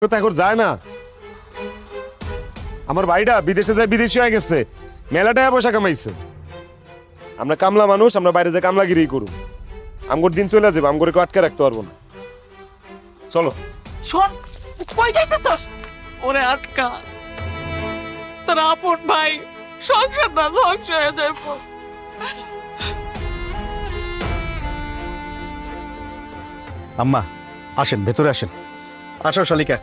তো এখন যায় না। আমার ভাইটা বিদেশে যায়, বিদেশি হয়ে গেছে, মেলা টাকা পয়সা কামাইছে। আমরা কামলা মানুষ, আমরা বাইরে যে কামলাগিরি করুন, আমগোর দিন চলে যাবে, আমগোরে কেউ আটকে রাখতে পারবো না। চলো। শোন, কই যাইতেছস? ওরে আটকা, তোর আপন ভাই সংসার না ধ্বংস হয়ে যাইব। আম্মা আসেন, ভেতরে আসেন। আসো শালিকা।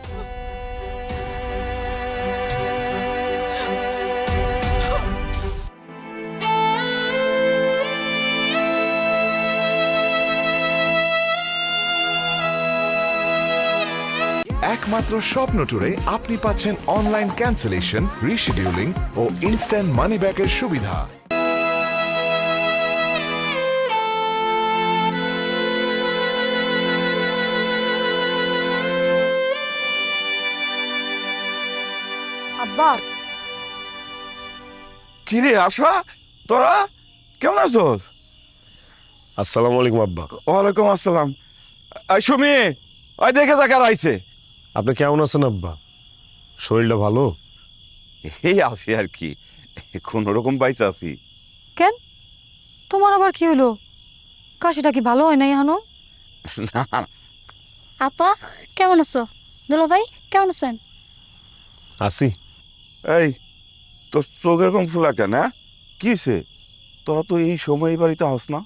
একমাত্র স্বপ্ন ট্যুরে আপনি পাচ্ছেন অনলাইন ক্যান্সেলেশন, রিশিডিউলিং ও ইনস্ট্যান্ট মানি ব্যাকের সুবিধা। আব্বা, কি রে আশা, তোরা কেমন আছোস? আসসালামু আলাইকুম আব্বা। ওয়ালাইকুম আসসালাম। এই সুমি, ওই দেখে যা কার আইছে। আপনি কেমন আছেন আব্বা? শরীরটা ভালো? এই আছি আর কি, কোন রকম বাইচে আছি। কেন তোমার আবার কি হলো? কাশিটা কি ভালো হয় নাই এখনো? না, আপা কেমন আছো? দুলা ভাই কেমন আছেন? আসি। এই তোর চোখ এরকম ফুলা কেন? হ্যাঁ? কি হয়েছে? তোরা তো এই সময় এই বাড়িতে হস না।